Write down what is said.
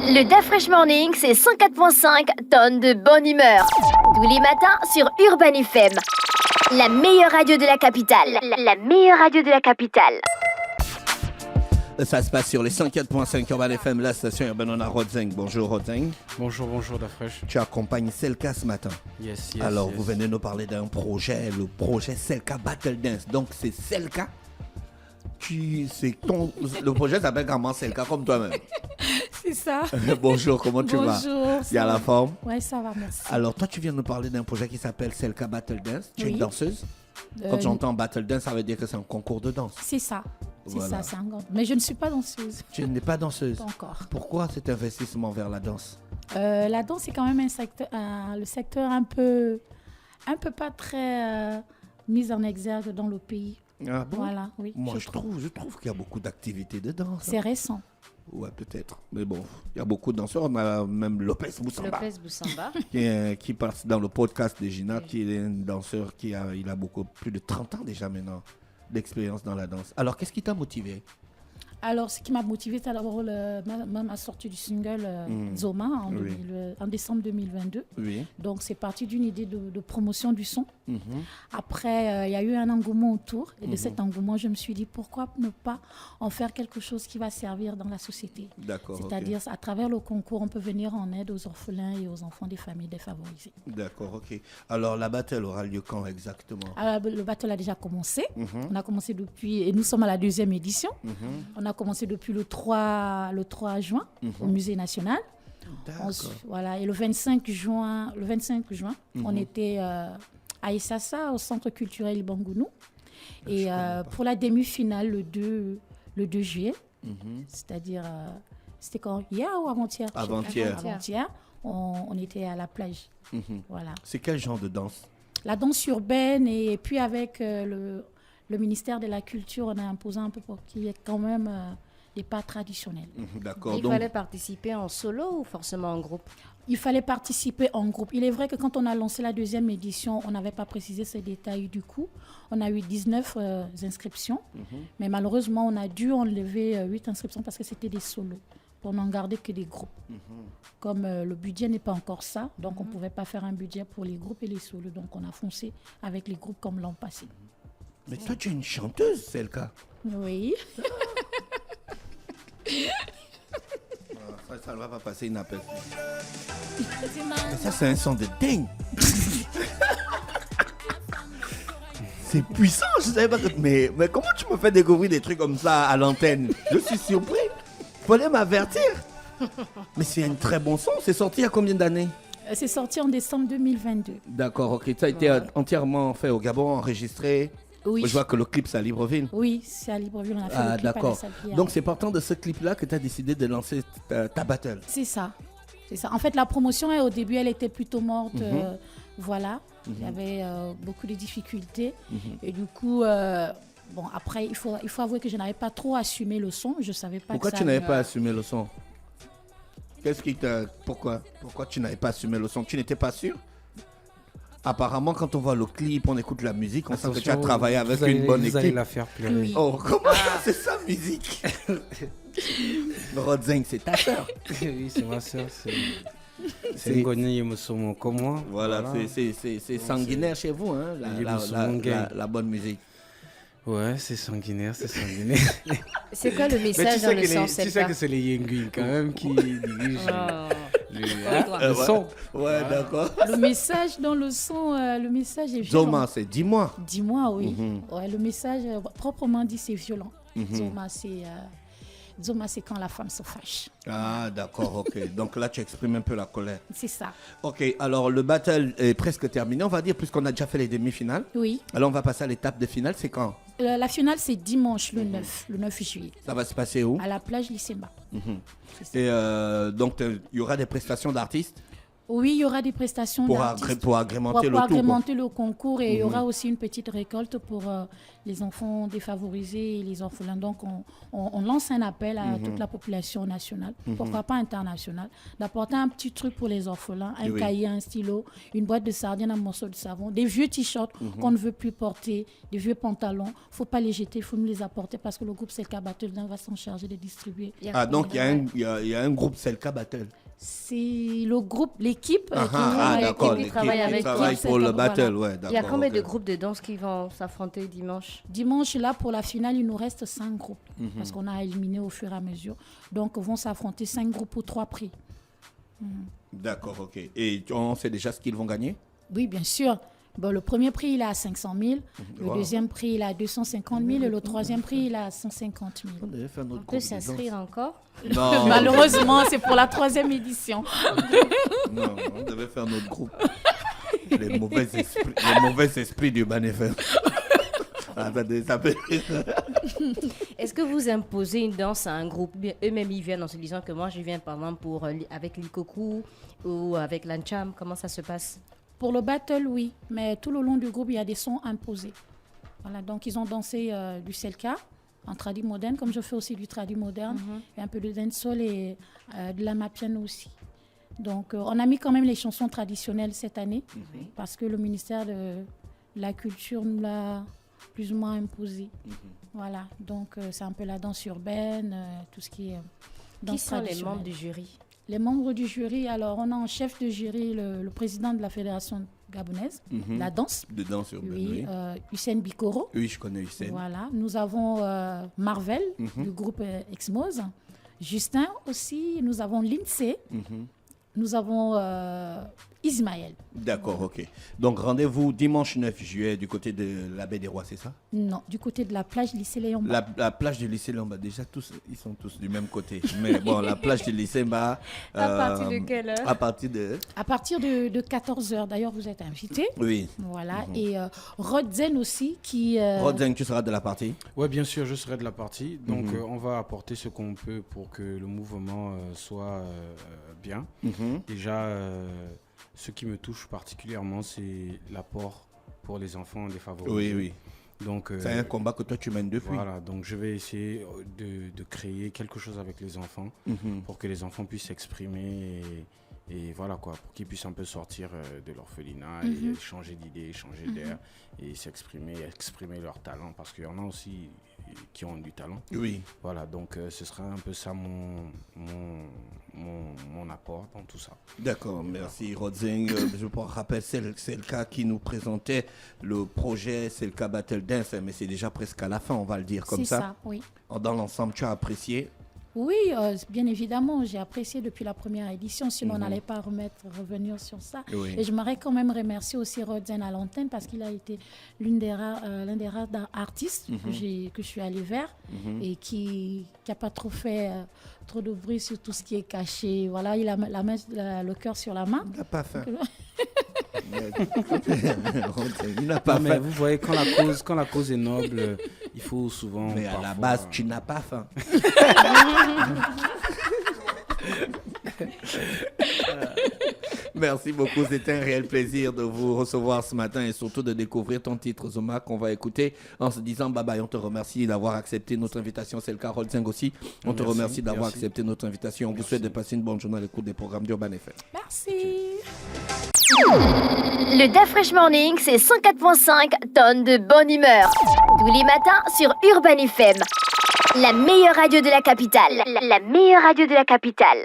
Le Da Fresh Morning, c'est 104.5 tonnes de bonne humeur. Tous les matins sur Urban FM. La meilleure radio de la capitale. La meilleure radio de la capitale. Ça se passe sur les 104.5 Urban FM, la station urbaine. On a Rodzeng. Bonjour Rodzeng. Bonjour Da Fresh. Tu accompagnes Selka ce matin. Yes. Alors, vous venez nous parler d'un projet, le projet Selka Battle Dance. Donc, c'est Selka. Le projet s'appelle comment Selka, comme toi-même. C'est ça. Bonjour, comment tu vas? Bonjour. Il y a la forme? Ouais, ça va, merci. Alors, toi, tu viens nous parler d'un projet qui s'appelle Selka Battle Dance. Tu es une danseuse? Quand j'entends Battle Dance, ça veut dire que c'est un concours de danse. C'est ça. Voilà. C'est ça, mais je ne suis pas danseuse. Tu n'es pas danseuse? Pas encore. Pourquoi cet investissement vers la danse? La danse, c'est quand même un secteur, le secteur un peu pas très mis en exergue dans le pays. Ah bon? Voilà, oui. Moi, je trouve qu'il y a beaucoup d'activités de danse. C'est récent. Ouais, peut-être. Mais bon, il y a beaucoup de danseurs. On a même Lopez Boussamba qui passe dans le podcast de Gina, qui est un danseur il a beaucoup, plus de 30 ans déjà maintenant d'expérience dans la danse. Alors, qu'est-ce qui t'a motivé? Alors, ce qui m'a motivé, c'est d'abord ma sortie du single Zoma en décembre 2022. Oui. Donc, c'est parti d'une idée de promotion du son. Mm-hmm. Après, il y a eu un engouement autour. Et de cet engouement, je me suis dit, pourquoi ne pas en faire quelque chose qui va servir dans la société? D'accord. C'est-à-dire, à travers le concours, on peut venir en aide aux orphelins et aux enfants des familles défavorisées. D'accord, ok. Alors, la battle aura lieu quand exactement? Alors, le battle a déjà commencé. Mm-hmm. On a commencé depuis, et nous sommes à la 2e édition. Mm-hmm. On a commencé depuis le 3 juin au Musée national. Voilà, et le 25 juin, on était à Issassa, au Centre culturel Bangounou. Et pour la demi-finale, le 2 juillet, c'est-à-dire, c'était quand? Hier ou avant-hier? Avant-hier, on était à la plage. Voilà. C'est quel genre de danse? La danse urbaine, et puis avec le ministère de la Culture, on a imposé un peu pour qu'il y ait quand même des pas traditionnels. D'accord. Fallait participer en solo ou forcément en groupe? Il fallait participer en groupe. Il est vrai que quand on a lancé la 2e édition, on n'avait pas précisé ces détails du coup. On a eu 19 inscriptions, mais malheureusement, on a dû enlever 8 inscriptions parce que c'était des solos. Pour n'en garder que des groupes. Comme le budget n'est pas encore ça, donc on ne pouvait pas faire un budget pour les groupes et les solos. Donc on a foncé avec les groupes comme l'an passé. Mais toi, tu es une chanteuse, c'est le cas. Oui. Ça ne va pas passer inaperçu. Mais ça, c'est un son de dingue. C'est puissant, je savais pas que... Mais comment tu me fais découvrir des trucs comme ça à l'antenne? Je suis surpris. Fallait m'avertir. Mais c'est un très bon son. C'est sorti il y a combien d'années? C'est sorti en décembre 2022. D'accord, ok. Ça a été entièrement fait au Gabon, enregistré. Oui. Je vois que le clip, c'est à Libreville. Oui, c'est à Libreville. On a fait le clip d'accord. à la salle Pierre. Donc, c'est partant de ce clip-là que tu as décidé de lancer ta battle. C'est ça. En fait, la promotion, au début, elle était plutôt morte. Voilà. Il y avait beaucoup de difficultés. Et du coup... après, il faut avouer que je n'avais pas trop assumé le son. Je savais pas. Pourquoi que ça tu n'avais pas assumé le son? Qu'est-ce qui t'a... Pourquoi tu n'avais pas assumé le son? Tu n'étais pas sûr? Apparemment, quand on voit le clip, on écoute la musique, on sent que tu as travaillé avec une bonne équipe. Vous allez la faire pleurer. Oui. Oh, comment ça, c'est sa musique? Rodzeng, c'est ta sœur. Oui, c'est ma soeur. C'est Ngoni Yemosomo comme moi. Voilà. C'est sanguinaire chez vous, hein, la bonne musique. Ouais, c'est sanguinaire. C'est quoi le message dans le son? Tu sais que c'est les Yenguin quand même qui dirigent le son. Ouais, d'accord. Le message dans le son, le message est violent. Zoma, c'est dis-moi. Dis-moi, oui. Ouais, le message, proprement dit, c'est violent. Zoma, c'est quand la femme se fâche. Ah, d'accord, ok. Donc là, tu exprimes un peu la colère. C'est ça. Ok, alors le battle est presque terminé, on va dire, puisqu'on a déjà fait les demi-finales. Oui. Alors on va passer à l'étape de finale, c'est quand? La finale, c'est dimanche, le 9 juillet. Ça va se passer où? À la plage Lycéma. Et donc, il y aura des prestations d'artistes? Oui, il y aura des prestations pour agrémenter le concours et il y aura aussi une petite récolte pour les enfants défavorisés et les orphelins. Donc, on lance un appel à toute la population nationale, pourquoi pas internationale, d'apporter un petit truc pour les orphelins, un cahier, un stylo, une boîte de sardines, un morceau de savon, des vieux t-shirts qu'on ne veut plus porter, des vieux pantalons. Il ne faut pas les jeter, il faut nous les apporter parce que le groupe Selka Battle va s'en charger de distribuer. Donc il y a un groupe Selka Battle. C'est le groupe, l'équipe d'accord, qui travaille pour le battle. Ouais, d'accord, il y a combien de groupes de danse qui vont s'affronter dimanche? Dimanche, là, pour la finale, il nous reste 5 groupes parce qu'on a éliminé au fur et à mesure. Donc, vont s'affronter 5 groupes pour 3 prix. D'accord, ok. Et on sait déjà ce qu'ils vont gagner? Oui, bien sûr. Bon, le premier prix, il est à 500 000. Le deuxième prix, il est à 250 000. Et le troisième prix, il est à 150 000. On peut s'inscrire encore? Non. Malheureusement, c'est pour la 3e édition. Non, on devait faire notre groupe. Les mauvais esprits du Banefem. Est-ce que vous imposez une danse à un groupe? Eux-mêmes, ils viennent en se disant que moi, je viens par exemple avec l'Ikoku ou avec l'Ancham. Comment ça se passe? Pour le battle, oui. Mais tout le long du groupe, il y a des sons imposés. Voilà, donc ils ont dansé du Selka en tradi moderne, comme je fais aussi du tradi moderne, et un peu de dancehall et de la mapiano aussi. Donc, on a mis quand même les chansons traditionnelles cette année, parce que le ministère de la Culture nous l'a plus ou moins imposé. Voilà, donc c'est un peu la danse urbaine, tout ce qui est danse traditionnelle. Qui sont les membres du jury? Les membres du jury, alors on a en chef de jury le président de la fédération gabonaise, la danse. De danse urbaine, oui. Hussein Bikoro. Oui, je connais Hussein. Voilà, nous avons Marvel du groupe Exmose. Justin aussi, nous avons Lindsay. Nous avons Ismaël. D'accord, ok. Donc rendez-vous dimanche 9 juillet du côté de la baie des Rois, c'est ça? Non, du côté de la plage du lycée Léon-Bas. La plage du lycée Léon-Bas, déjà ils sont tous du même côté. Mais bon, la plage du lycée Léon-Bas. À partir de quelle heure? À partir de 14h. D'ailleurs, vous êtes invités. Oui. Voilà. Et Rodzen aussi qui. Rodzen, tu seras de la partie? Oui, bien sûr, je serai de la partie. Donc, on va apporter ce qu'on peut pour que le mouvement soit bien. Déjà, ce qui me touche particulièrement, c'est l'apport pour les enfants défavorisés. Oui. Donc, c'est un combat que toi tu mènes depuis. Voilà, donc je vais essayer de créer quelque chose avec les enfants pour que les enfants puissent s'exprimer et voilà quoi, pour qu'ils puissent un peu sortir de l'orphelinat et changer d'idées, changer d'air et exprimer leur talent, parce qu'il y en a aussi qui ont du talent. Oui. Voilà, donc ce sera un peu ça mon apport dans tout ça. D'accord, merci Rodzing. Je vous rappelle, c'est le cas qui nous présentait le projet, c'est le cas Battle Dance, mais c'est déjà presque à la fin, on va le dire comme ça. C'est ça, oui. Dans l'ensemble, tu as apprécié? Oui, bien évidemment, j'ai apprécié depuis la première édition, sinon on n'allait pas revenir sur ça. Oui. Et je m'aurais quand même remercié aussi Rodzen à l'antenne parce qu'il a été l'un des rares artistes que je suis allée vers et qui n'a pas trop fait trop de bruit sur tout ce qui est caché. Voilà, il a le cœur sur la main. Il n'a pas faim. Il n'a pas faim. Vous voyez, quand la cause est noble, il faut souvent... Mais à la base, tu n'as pas faim. Merci beaucoup, c'était un réel plaisir de vous recevoir ce matin et surtout de découvrir ton titre Zoma qu'on va écouter en se disant bye bye. On te remercie d'avoir accepté notre invitation, c'est le cas Rodzing aussi. On te remercie d'avoir accepté notre invitation. On vous souhaite de passer une bonne journée à l'écoute des programmes d'Urban FM. Merci. Le DAF Fresh Morning, c'est 104.5 tonnes de bonne humeur. Tous les matins sur Urban FM. La meilleure radio de la capitale. La meilleure radio de la capitale.